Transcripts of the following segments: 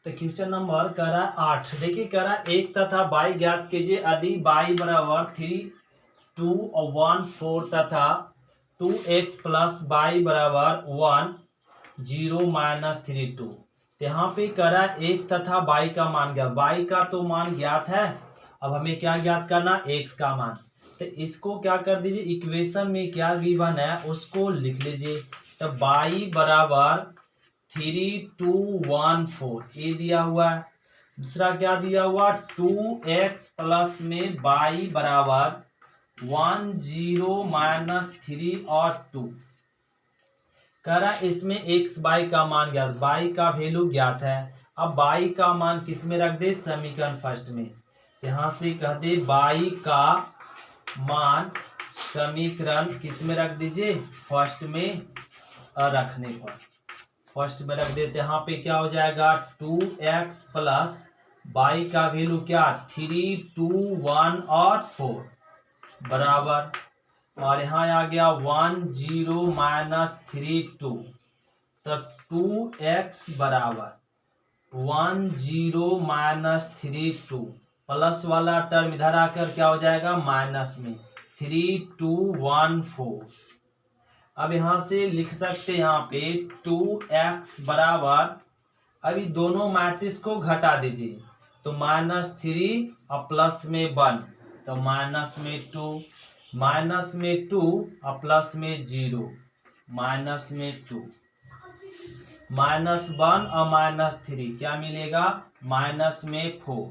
तो question number कह रहा है 8। देखिए कह रहा है x तथा y ज्ञात कीजिए यदि y बराबर 3 2 और 1 4 तथा 2x प्लस y बराबर 1 0 माइनस 3 2। तो यहाँ पे कह रहा है x तथा y का मान ज्ञात, y का तो मान ज्ञात है, अब हमें क्या ज्ञात करना, x का मान। तो इसको क्या कर दीजिए, इक्वेशन में क्या गिवन है उसको लिख लीजिए। तो y बराबर 3 2 1 4 ये दिया हुआ है। दूसरा क्या दिया हुआ, 2x प्लस में y बराबर 1 0 माइनस 3 और 2। कह रहा है इसमें x y का मान ज्ञात, y का वैल्यू ज्ञात है। अब y का मान किस में रख दे, समीकरण फर्स्ट में। यहां से कह दे y का मान समीकरण किस में रख दीजिए, फर्स्ट में रखने पर फर्स्ट में रख देते। यहाँ पे क्या हो जाएगा 2x प्लस y का वैल्यू क्या 3 2 1 और 4 बराबर, और यहाँ आ गया 1 0 माइनस 3 2। तो 2x बराबर 1 0 माइनस 3 2 प्लस वाला टर्म इधर आकर क्या हो जाएगा माइनस में 3 2 1 4। अब यहां से लिख सकते हैं यहाँ पे 2x बराबर, अभी दोनों मैट्रिक्स को घटा दीजिए तो -3 और प्लस में 1, तो माइनस में 2 और प्लस में 0, माइनस में 2 -1 और -3 क्या मिलेगा, माइनस में 4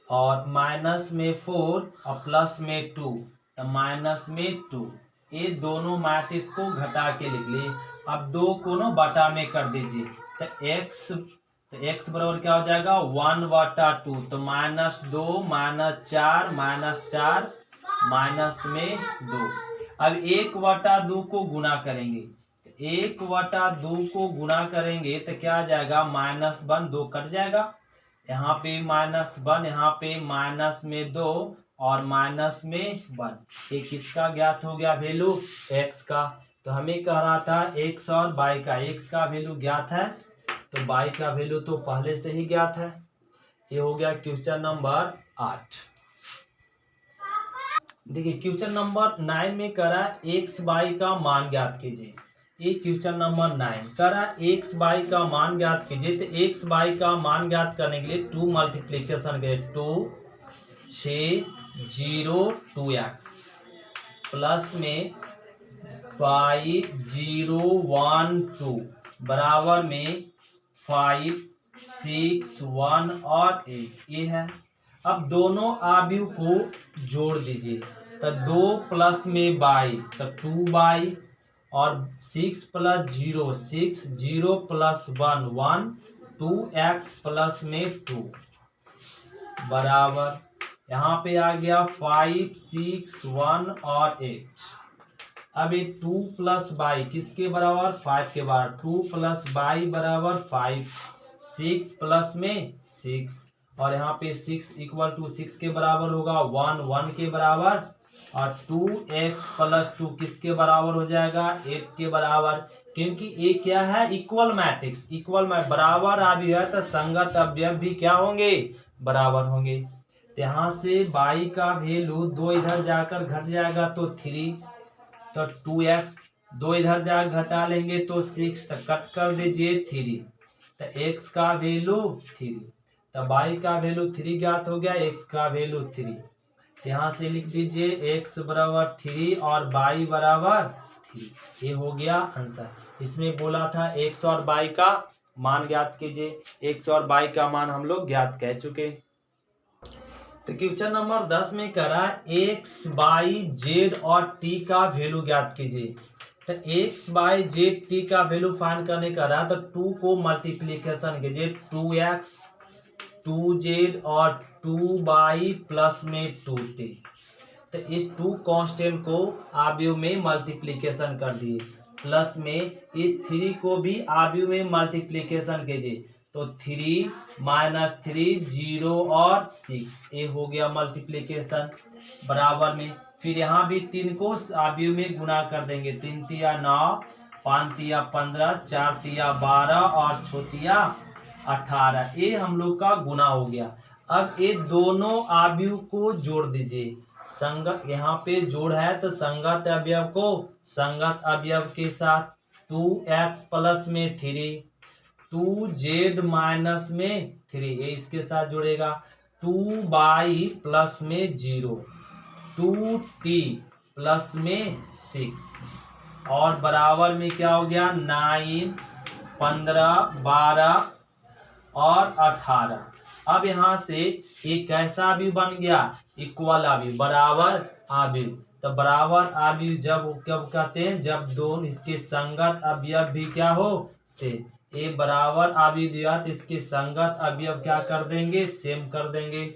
और माइनस में 4 और प्लस में 2 तो माइनस में 2। ये दोनों मैट्रिक्स को घटा के लिख लिए। अब दो को ना बटा में कर दीजिए तो x बराबर क्या हो जाएगा 1/2, तो -2 -4 -4 माइनस में 2। अब 1/2 को गुना करेंगे, 1/2 को गुना करेंगे तो क्या आ जाएगा -1 2 कट जाएगा, यहाँ पे -1 यहाँ पे माइनस में 2 और माइनस में 1। ये किसका ज्ञात हो गया वैल्यू, x का। तो हमें कह रहा था x और y का, x का वैल्यू ज्ञात है तो y का वैल्यू तो पहले से ही ज्ञात है। ये हो गया क्वेश्चन नंबर 8। देखिए क्वेश्चन नंबर 9 में कह रहा है x y का मान ज्ञात कीजिए। ये क्वेश्चन नंबर 9 कह रहा है x y का मान ज्ञात कीजिए। तो x y का मान ज्ञात करने के लिए 2 मल्टीप्लीकेशन के 2 6 0 2x प्लस में 5 0 1 2 बराबर में 5 6 1 और 8 ये है। अब दोनों आव्यूह को जोड़ दीजिए तो 2 प्लस में y तो 2y और 6 प्लस 0 6 0 प्लस 1 1 2x प्लस में 2 बराबर, यहाँ पे आ गया 5 6 1 और 8। अब ये 2 प्लस y किसके बराबर 5 के बराबर, 2 प्लस y बराबर 5 6 प्लस में 6 और यहाँ पे 6 इक्वल टू 6 के बराबर होगा 1 1 के बराबर, और 2x प्लस 2 किसके बराबर हो जाएगा 8 के बराबर, क्योंकि ये क्या है इक्वल मैट्रिक्स, इक्वल बराबर अवयव है तो संगत अवयव भी क्या होंगे बराबर होंगे। तो यहाँ से y का वैल्यू 2 इधर जाकर घट जाएगा तो 3, तो 2x 2 इधर जाकर घटा लेंगे तो 6, तो कट कर दीजिए 3, तो x का वैल्यू 3, तो y का वैल्यू 3 ज्ञात हो गया, x का वैल्यू 3। तो यहाँ से लिख दीजिए x बराबर 3 और y बराबर 3, ये हो गया आंसर। इसमें बोला था x और y का मान ज्ञात कीजिए, x और y का मान हम लोग ज्ञात कह चुके। तो क्वेश्चन नंबर 10 में कह रहा है x y z और t का वैल्यू ज्ञात कीजिए। तो x y z t का वैल्यू फाइंड करने का रहा तो 2 को मल्टीप्लीकेशन कीजिए 2x 2z और 2y प्लस में 2t। तो इस 2 कांस्टेंट को आव्यूह में मल्टीप्लीकेशन कर दिए, प्लस में इस 3 को भी आव्यूह में मल्टीप्लीकेशन कीजिए तो 3 -3 0 और 6 ये हो गया मल्टीप्लीकेशन बराबर में। फिर यहाँ भी 3 को आव्यूह में गुना कर देंगे, 3 तिया 9 5 तिया 15 4 तिया 12 और 6 तिया 18, ये हम लोग का गुना हो गया। अब ये दोनों अवयव को जोड़ दीजिए। संगत यहाँ पे जोड़ है तो संगत अवयव को संगत अवयव के साथ 2x प्लस में 3, 2z माइनस में 3, ये इसके साथ जुड़ेगा। 2y प्लस में 0, 2t प्लस में 6 और बराबर में क्या हो गया 9, 15, 12 और 18। अब यहाँ से एक कैसा अवयव बन गया, इक्वल अवयव, बराबर अवयव। तो बराबर अवयव जब कब कहते हैं, जब दोनों इसके संगत अवयव भी क्या हो से। ये बराबर अवयव दिया तो इसके संगत अवयव क्या कर देंगे, सेम कर देंगे।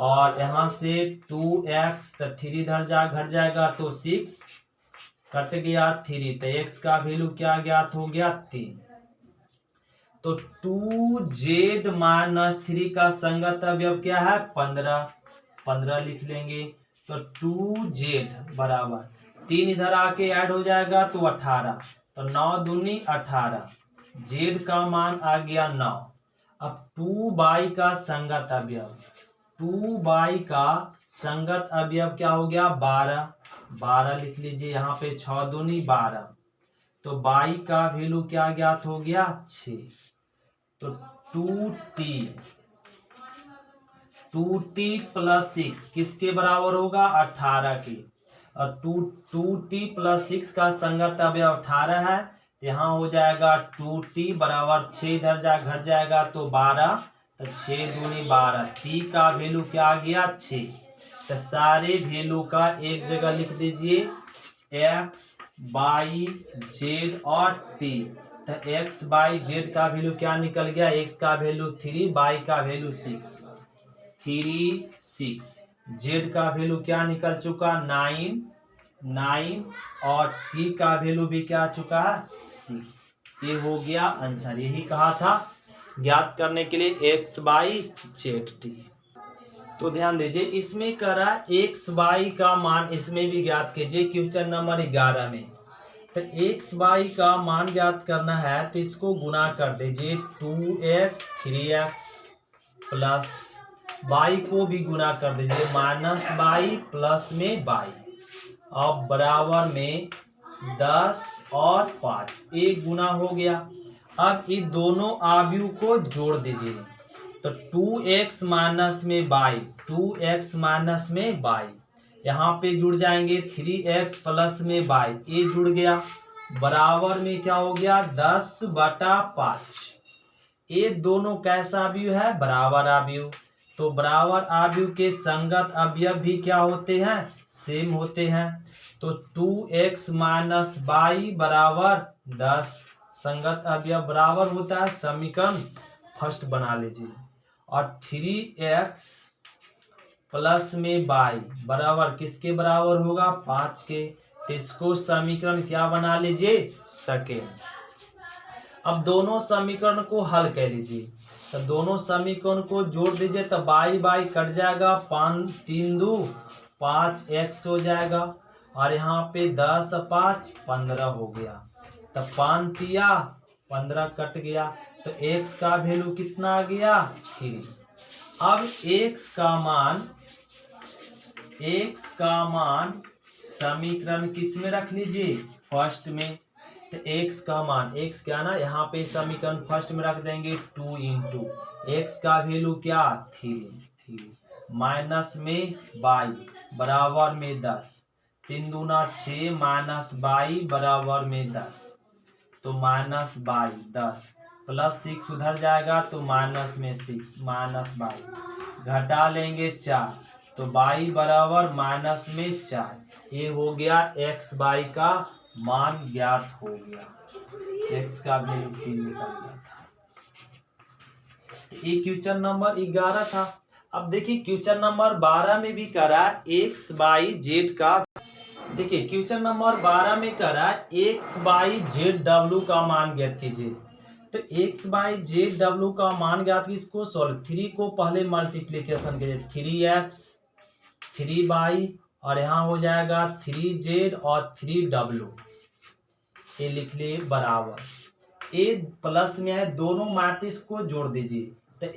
और यहाँ से 2x तो 3 इधर घट जाएगा तो 6 कट गया 3, तो x का वैल्यू क्या ज्ञात हो गया 3। तो 2z माइनस 3 का संगत अवयव क्या है 15, 15 लिख लेंगे। तो 2z बराबर 3 इधर आके ऐड हो जाएगा तो 18, तो 9 दूनी 18, z का मान आ गया 9। अब 2y का संगत अवयव, 2y का संगत अवयव क्या हो गया 12, 12 लिख लीजिए। यहाँ पे 6 दूनी 12, तो y का वैल्यू क्या ज्ञात हो गया 6। तो 2t प्लस 6 किसके बराबर होगा 18 के। और 2t प्लस 6 का संगत अवयव 18 है, तो यहाँ हो जाएगा 2t बराबर 6 इधर घट जाएगा तो 12, तो 6 दूनी 12, t का वैल्यू क्या आ गया 6। तो सारे वैल्यू का एक जगह लिख दीजिए, x, y, z और t। तो x, y, z का वैल्यू क्या निकल गया, x का वैल्यू 3, y का वैल्यू 6, 3, 6, z का वैल्यू क्या निकल चुका 9, 9 और t का वैल्यू भी क्या आ चुका है 6। ये हो गया आंसर। यही कहा था ज्ञात करने के लिए x, y, z, t। तो ध्यान दीजिए, इसमें करा x, y का मान इसमें भी ज्ञात कीजिए क्वेश्चन नंबर 11 में। तो x, y का मान ज्ञात करना है तो इसको गुना कर दीजिए, 2x 3x प्लस y को भी गुना कर दीजिए, माइनस y प्लस में y। अब बराबर में 10 और 5, एक गुना हो गया। अब ये दोनों अवयव को जोड़ दीजिए, तो 2x माइनस में y, 2x माइनस में y, यहाँ पे जुड़ जाएंगे 3x प्लस में y, ये जुड़ गया। बराबर में क्या हो गया 10/5। ये दोनों कैसा अवयव है बराबर अवयव। तो बराबर अवयव के संगत अवयव भी क्या होते हैं सेम होते हैं। तो 2x माइनस y बराबर 10, संगत अवयव बराबर होता है, समीकरण फर्स्ट बना लीजिए। और 3x प्लस में y बराबर किसके बराबर होगा 5 के। तो इसको समीकरण क्या बना लीजिए सेकेंड। अब दोनों समीकरण को हल कर लीजिए, तो दोनों समीकरण को जोड़ दीजिए, तो y कट जाएगा, 5 3 2 5 x हो जाएगा। और यहाँ पे 10 5 15 हो गया, तो 5 तिया 15 कट गया, तो x का वैल्यू कितना आ गया 3। अब x का मान समीकरण किस में रख लीजिए फर्स्ट में। तो x का मान, x क्या ना, यहाँ पे समीकरण फर्स्ट में रख देंगे 2 इंटू x का वैल्यू क्या 3 माइनस में y बराबर में 10, 3 दूना 6 माइनस y बराबर में 10, तो माइनस y 10 प्लस 6 उधर जाएगा तो माइनस में 6 माइनस y, घटा लेंगे 4, तो y बराबर माइनस में 4। ये हो गया x y का मान ज्ञात हो गया, x का वैल्यू 3 निकल गया था। ये क्वेश्चन नंबर 11 था। अब देखिए क्वेश्चन नंबर 12 में भी करा x y z का, देखिए क्वेश्चन नंबर 12 में करा x y z w का मान ज्ञात कीजिए। तो x y z w का मान ज्ञात की, इसको सॉल्व, 3 को पहले मल्टीप्लीकेशन कीजिए, 3x 3y और यहाँ हो जाएगा 3z और 3w, ये लिख लिए बराबर। ए प्लस में है, दोनों मैट्रिक्स को जोड़ दीजिए। तो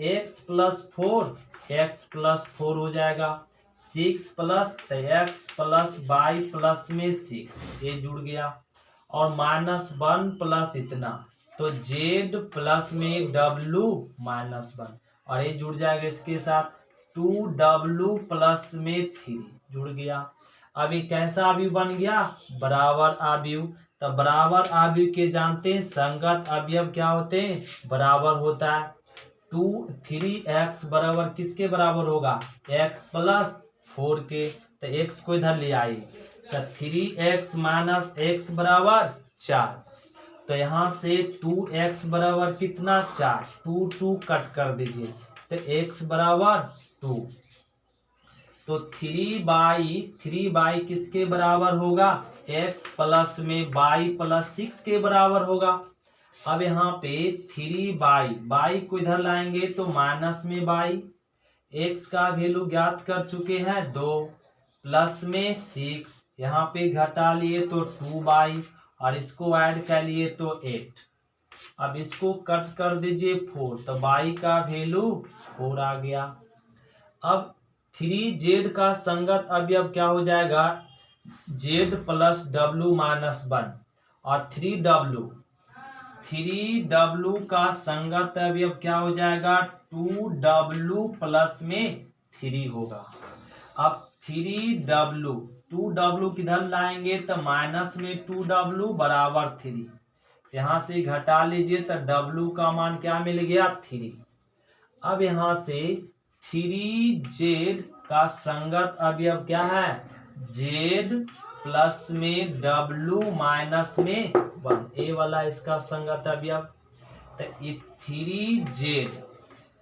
x+4 हो जाएगा। 6 प्लस तो x प्लस y प्लस में 6 ये जुड़ गया, और -1 प्लस इतना तो z प्लस में w -1, और ये जुड़ जाएगा इसके साथ 2w प्लस में 3 जुड़ गया। अब ये कैसा अवयव बन गया? बराबर अवयव। तो बराबर अवयव के जानते हैं, संगत अवयव क्या होते हैं? बराबर होता है। 3x बराबर किसके बराबर होगा? x+4 के। तो x को इधर ले आइए, तो 3x - x बराबर 4। तो यहाँ से 2x बराबर कितना? 4। 2 कट कर दीजिए, तो x बराबर 2। तो 3 किसके बराबर होगा? x प्लस में y प्लस 6 के बराबर होगा। अब यहाँ पे 3y को इधर लाएंगे तो माइनस में y, x का वैल्यू ज्ञात कर चुके हैं 2, प्लस में 6, यहाँ पे घटा लिए तो 2y, और इसको ऐड कर लिए तो 8। अब इसको कट कर दीजिए 4, तो y का वैल्यू 4 आ गया। अब 3z का संगत अवयव क्या हो जाएगा? z प्लस w -1, और 3w का संगत अवयव क्या हो जाएगा? 2w प्लस में 3 होगा। अब 2w किधर लाएंगे? तो माइनस में 2w बराबर 3, यहाँ से घटा लीजिए तो w का मान क्या मिल गया? 3। अब यहाँ से 3z का संगत अवयव क्या है? z प्लस में w माइनस में 1, ए वाला इसका संगत अवयव। तो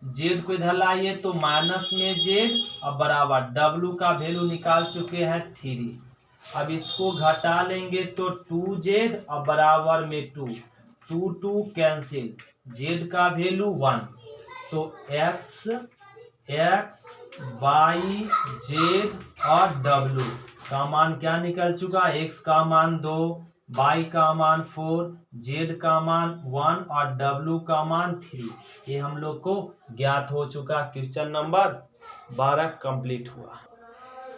3z को इधर लाइए तो माइनस में z और बराबर w का वैल्यू निकाल चुके हैं 3। अब इसको घटा लेंगे तो 2z और बराबर में 2 कैंसिल, z का वैल्यू 1। तो x, y, z और w का मान क्या निकल चुका? x का मान 2, y का मान 4, z का मान 1 और w का मान 3। ये हम लोग को ज्ञात हो चुका। क्वेश्चन नंबर 12 कंप्लीट हुआ।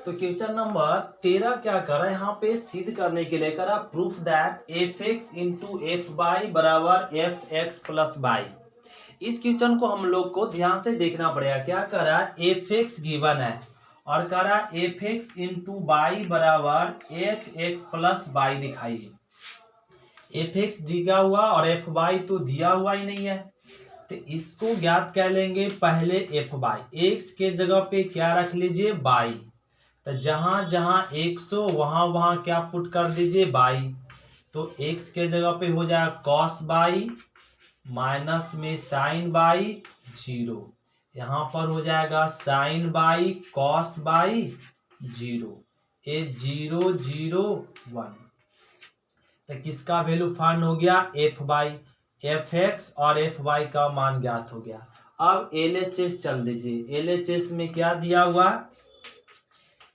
तो क्वेश्चन नंबर 13 क्या करा? यहाँ पे सिद्ध करने के लिए करा proof that fx into fy बराबर fx प्लस y। इस क्वेश्चन को हम लोग को ध्यान से देखना पड़ेगा। क्या करा? fx गिवन है और करा fx इंटू y बराबर fx प्लस y दिखाइए। fx दिया हुआ और fy तो दिया हुआ ही नहीं है, तो इसको ज्ञात कर लेंगे पहले fy। x के जगह पे क्या रख लीजिए? y। तो जहां जहां x हो वहां वहां क्या पुट कर दीजिए? y। तो x के जगह पे हो जाएगा cos y माइनस में साइन y 0, यहाँ पर हो जाएगा साइन y cos y 0, ये 0 0 1। तो किसका वैल्यू फाइंड हो गया? fy, fx और fy का मान ज्ञात हो गया। अब LHS चल दीजिए। LHS में क्या दिया हुआ?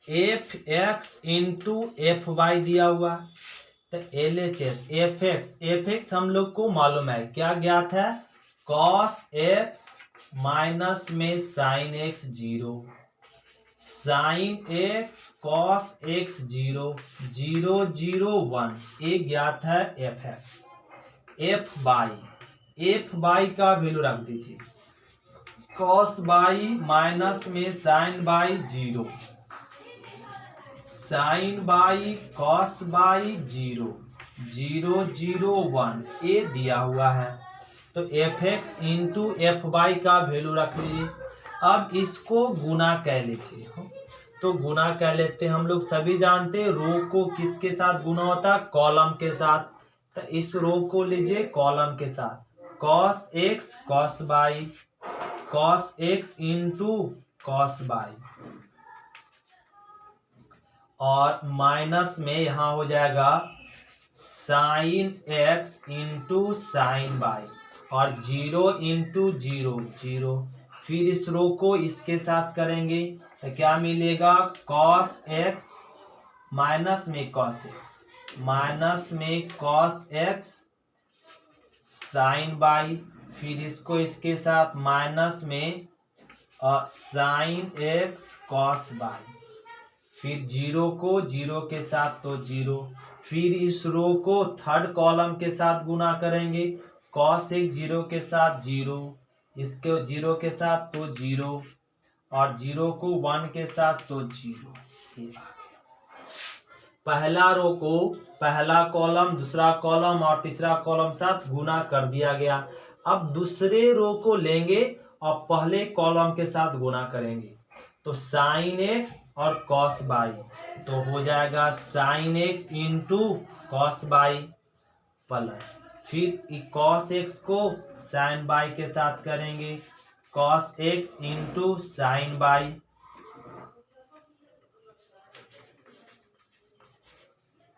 fx इंटू fy दिया हुआ। तो LHS fx हम लोग को मालूम है, क्या ज्ञात है? cos x माइनस में sine x 0, sine x cos x 0 0 0 1, ये ज्ञात है fx। fy का वैल्यू रख दीजिए, cos y माइनस में sine y 0, sine y cos y 0 0 0 1, ये दिया हुआ है। तो fx इंटू fy का वैल्यू रख लीजिए। अब इसको गुना कर लीजिए। तो गुना कर लेते हैं। हम लोग सभी जानते हैं रो को किसके साथ गुना होता है? कॉलम के साथ। तो इस रो को लीजिए कॉलम के साथ। cos x cos y, cos x into cos y, और माइनस में यहाँ हो जाएगा sine x into sine y, और 0 इंटू 0 0। फिर इस रो को इसके साथ करेंगे तो क्या मिलेगा? cos x माइनस में cos x, माइनस में cos x साइन बाई, फिर इसको इसके साथ माइनस में साइन एक्स कॉस बाई, फिर जीरो को जीरो के साथ तो जीरो, फिर इस रो को थर्ड कॉलम के साथ गुना करेंगे, कॉस एक जीरो के साथ जीरो, इसके जीरो के साथ तो जीरो, और जीरो को वन के साथ तो जीरो। पहला रो को पहला कॉलम, दूसरा कॉलम और तीसरा कॉलम साथ गुना कर दिया गया। अब दूसरे रो को लेंगे और पहले कॉलम के साथ गुना करेंगे, तो साइन एक्स और कॉस बाई, तो हो जाएगा sine x into cos y, plus फिर कॉस एक्स को साइन बाई के साथ करेंगे, cos x into sine y,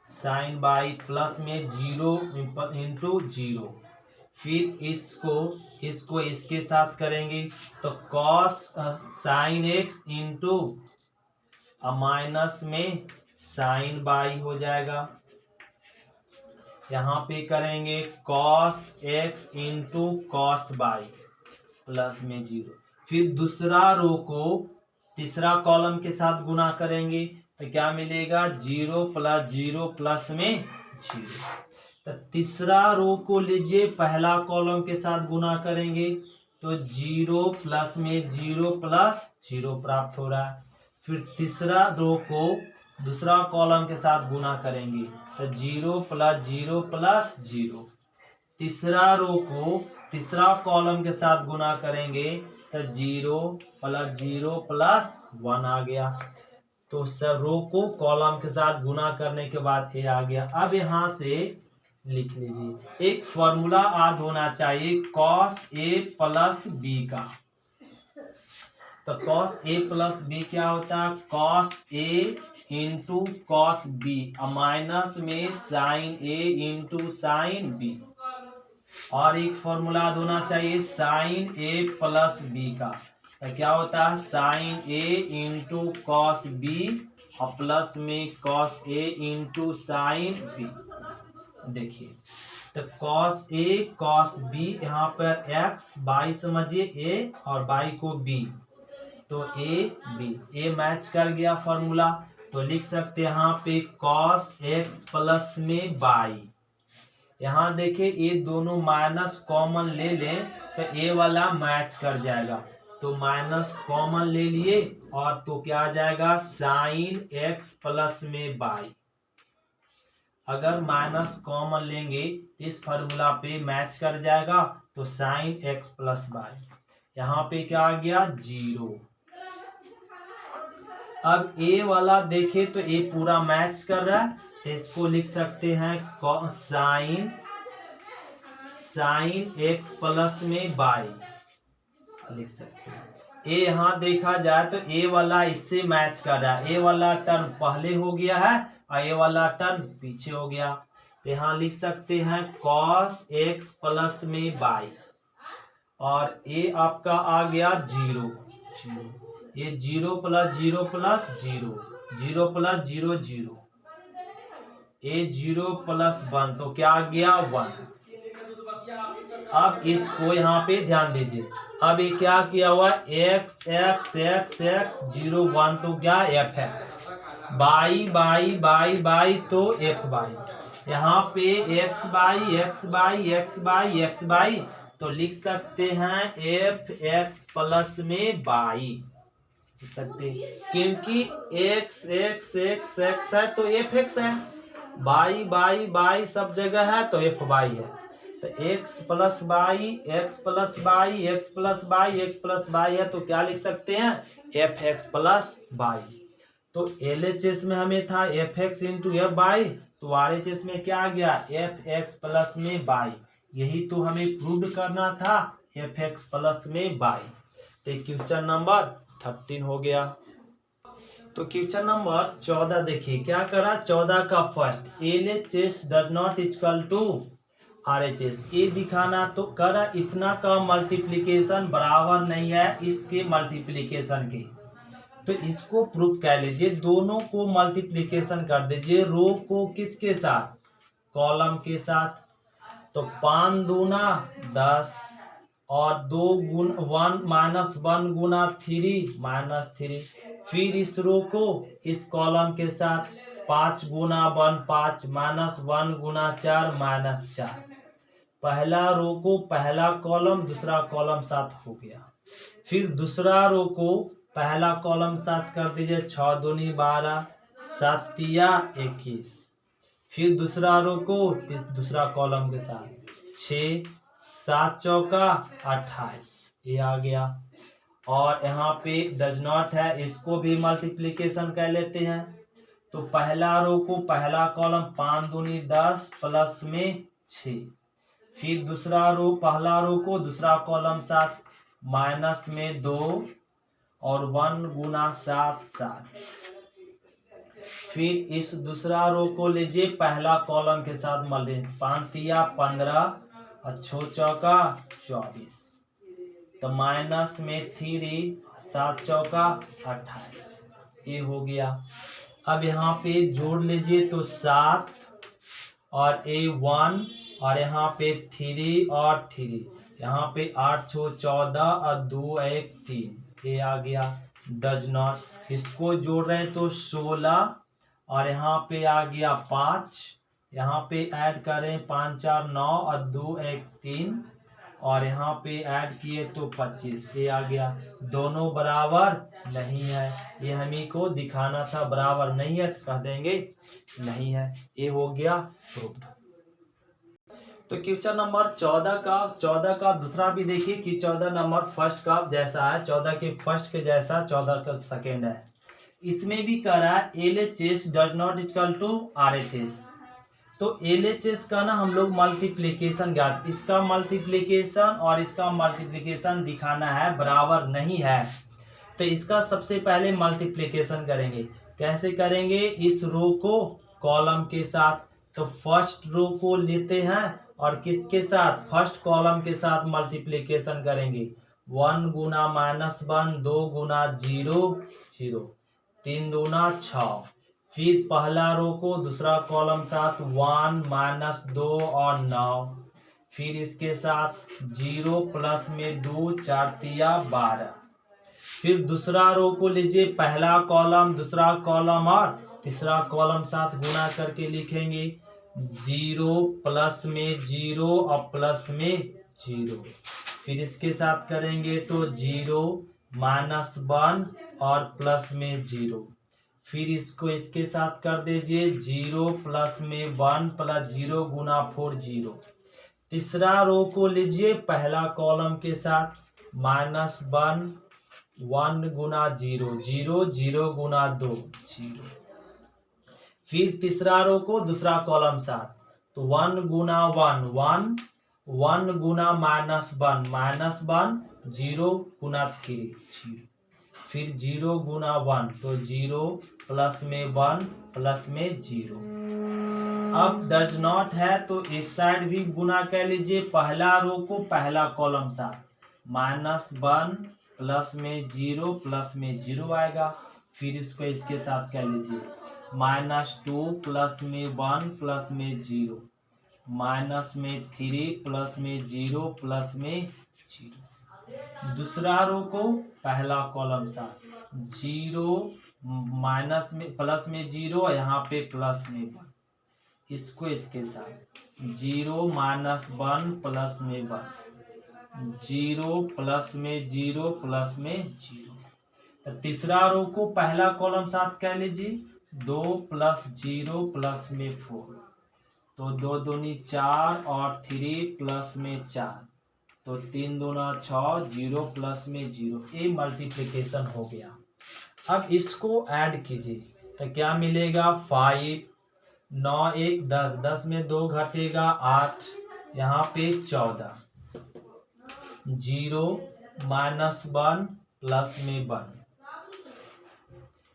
sine y plus में जीरो इंटू जीरो, फिर इसको इसके साथ करेंगे, तो cos sine x into minus में साइन बाई हो जाएगा। यहाँ पे करेंगे cos x into cos y plus में जीरो, फिर दूसरा रो को तीसरा कॉलम के साथ गुना करेंगे, तो क्या मिलेगा जीरो प्लस में जीरो। तो तीसरा रो को लीजिए पहला कॉलम के साथ गुना करेंगे, तो जीरो प्लस में जीरो प्लस जीरो प्राप्त हो रहा है। फिर तीसरा रो को दूसरा कॉलम के साथ गुना करेंगे, तो जीरो प्लस जीरो। तीसरा रो को तीसरा कॉलम के साथ गुना करेंगे, तो जीरो प्लस वन आ गया। तो सब रो को कॉलम के साथ गुना करने के बाद ये आ गया। अब यहाँ से लिख लीजिए, एक फॉर्मूला याद होना चाहिए cos a प्लस बी का। तो cos a प्लस बी क्या होता है, cos a into cos B minus में sine a into sine B, और एक फॉर्मूला होना चाहिए साइन a प्लस बी का। तो क्या होता है sine a into cos b और प्लस में cos a into sine b. देखिए, तो कॉस a कॉस b, यहाँ पर x बाई समझिए a और बाई को b, तो a b, a मैच कर गया फॉर्मूला। तो लिख सकते हैं यहाँ पे कॉस x प्लस में बाई। यहाँ देखिए ये दोनों माइनस कॉमन ले लें तो a वाला मैच कर जाएगा, तो माइनस कॉमन ले लिए और तो क्या आ जाएगा साइन x प्लस में बाई। अगर माइनस कॉमन लेंगे तो इस फॉर्मूला पे मैच कर जाएगा, तो साइन x प्लस बाई। यहाँ पे क्या आ गया जीरो। अब a वाला देखे तो a पूरा मैच कर रहा है, तो इसको लिख सकते हैं साइन x प्लस में बाई लिख सकते हैं। a यहाँ देखा जाए तो a वाला इससे मैच कर रहा है, a वाला टर्म पहले हो गया है और a वाला टर्म पीछे हो गया। तो यहाँ लिख सकते हैं cos x प्लस में बाई, और a आपका आ गया जीरो, ये zero plus zero, zero plus zero zero, A zero plus one, तो क्या आ गया वन। अब इसको यहाँ पे ध्यान दीजिए, अब ये क्या किया हुआ x x x x zero one, तो क्या F x, by by by by तो एफ बाई। यहाँ पे x by x by x by x by, तो लिख सकते हैं एफ एक्स प्लस में बाई लिख सकते हैं, क्योंकि एक्स एक्स एक्स एक्स है तो एफ एक्स है, बाई बाई बाई सब जगह है तो एफ बाई है। तो x plus by x plus by x plus by x plus by है, तो क्या लिख सकते हैं एफ एक्स प्लस बाई। तो एल एच एस में हमें था F x into F by, तो आर एच एस में क्या आ गया एफ एक्स प्लस में बाई। यही तो हमें प्रूव करना था, एफ एक्स प्लस में बाई। तो क्वेश्चन नंबर 13 हो गया। तो क्वेश्चन नंबर 14 देखिए क्या करा, 14 का first L H S does not equal to R H S, ये दिखाना तो करा इतना का मल्टीप्लीकेशन बराबर नहीं है इसके मल्टीप्लीकेशन के, तो इसको प्रूफ कर लीजिए, दोनों को मल्टीप्लीकेशन कर दीजिए, रो को किसके साथ कॉलम के साथ, तो 5 दूना 10 और 2 गुण 1 माइनस 1 गुना 3 माइनस 3। फिर इस रो को इस कॉलम के साथ 5 गुना 1 5 माइनस 1 गुना 4 माइनस 4। पहला रो को पहला कॉलम दूसरा कॉलम साथ हो गया। फिर दूसरा रो को पहला कॉलम साथ कर दीजिए, 6 दूनी 12 7 तिया 21। फिर दूसरा रो को दूसरा कॉलम के साथ 6 7 चौका 28, ये आ गया। और यहाँ पे डज नॉट है, इसको भी मल्टीप्लिकेशन कर लेते हैं। तो पहला रो को पहला कॉलम 5 दूनी 10 प्लस में 6। फिर दूसरा रो पहला रो को दूसरा कॉलम साथ माइनस में 2 और 1 गुना 7 7। फिर इस दूसरा रो को लीजिए पहला कॉलम के साथ मल्टीप्लाई, 5 तिया 15 और 6 चौका 24, तो माइनस में 3 7 चौका 28, ये हो गया। अब यहाँ पे जोड़ लीजिए तो 7 और 1 और यहाँ पे 3 और 3, यहाँ पे 8 6 14 और 2 1 3, ये आ गया। डज नॉट, इसको जोड़ रहे हैं तो 16 और यहाँ पे आ गया 5, यहाँ पे ऐड करें 5 4 9 और 2 1 3 और यहाँ पे ऐड किए तो 25, ये आ गया। दोनों बराबर नहीं है, ये हमें को दिखाना था, बराबर नहीं है तो कह देंगे नहीं है, ये हो गया प्रूफ। तो क्वेश्चन नंबर 14 का दूसरा भी देखिए कि 14 नंबर फर्स्ट का जैसा है, 14 के फर्स्ट के जैसा 14 का सेकेंड है। इसमें भी कह रहा है LHS does not equal to RHS। तो LHS का ना हम लोग मल्टीप्लिकेशन ज्ञात, इसका मल्टीप्लिकेशन और इसका मल्टीप्लिकेशन दिखाना है, बराबर नहीं है। तो इसका सबसे पहले मल्टीप्लिकेशन करेंगे। कैसे करेंगे? इस रो को कॉलम के साथ, तो फर्स्ट रो को लेते हैं और किसके साथ? फर्स्ट कॉलम के साथ मल्टीप्लिकेशन करेंगे। 1 गुना -1 2 गुना 0 0 3 दूना 6। फिर पहला रो को दूसरा कॉलम साथ 1 -2 और 9। फिर इसके साथ 0 प्लस में 2 4 तिया 12। फिर दूसरा रो को लीजिए, पहला कॉलम दूसरा कॉलम और तीसरा कॉलम साथ गुना करके लिखेंगे। 0 प्लस में 0 और प्लस में 0। फिर इसके साथ करेंगे तो 0 -1 और प्लस में 0। फिर इसको इसके साथ कर दीजिए 0 प्लस में 1 प्लस 0 गुना 4 0। तीसरा रो को लीजिए पहला कॉलम के साथ -1 1 गुना 0 0 0 गुना 2 0। फिर तीसरा रो को दूसरा कॉलम साथ, तो 1 गुना 1 1 1 गुना -1 0 गुना 3 0। फिर 0 गुना 1 तो 0 प्लस में 1 प्लस में 0। अब डज नॉट है तो इस साइड भी गुना कर लीजिए, पहला रो को पहला कॉलम साथ -1 प्लस में 0 प्लस में 0 आएगा। फिर इसको इसके साथ कर लीजिए -2 प्लस में 1 प्लस में 0 माइनस में 3 प्लस में 0 प्लस में 0। दूसरा रो को पहला कॉलम साथ 0 माइनस में प्लस में 0, यहाँ पे प्लस में 1। इसको इसके साथ 0 -1 प्लस में 1 0 प्लस में 0 प्लस में 0। तीसरा रो को पहला कॉलम साथ कर लीजिए 2 प्लस 0 प्लस में 4, तो 2 दूनी 4 और 3 प्लस में 4, तो 3 दूना 6 0 प्लस में 0। ये मल्टीप्लिकेशन हो गया। अब इसको ऐड कीजिए तो क्या मिलेगा? 5 9 1 10 10 में 2 घटेगा 8, यहाँ पे 14 0 -1 प्लस में 1,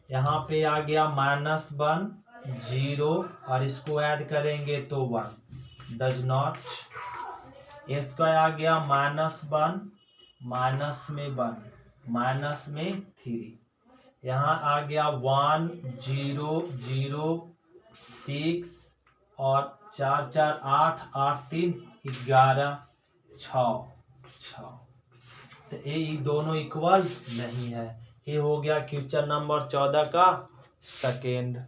यहाँ पे आ गया -1 0 और इसको ऐड करेंगे तो 1। डज नॉट, इसका आ गया -1 माइनस में 1 माइनस में 3, यहाँ आ गया 1 0 0 6 और 4 4 8 8 3, 11 6 तो ये दोनों इक्वल नहीं है। ये हो गया क्वेश्चन नंबर 14 का सेकेंड।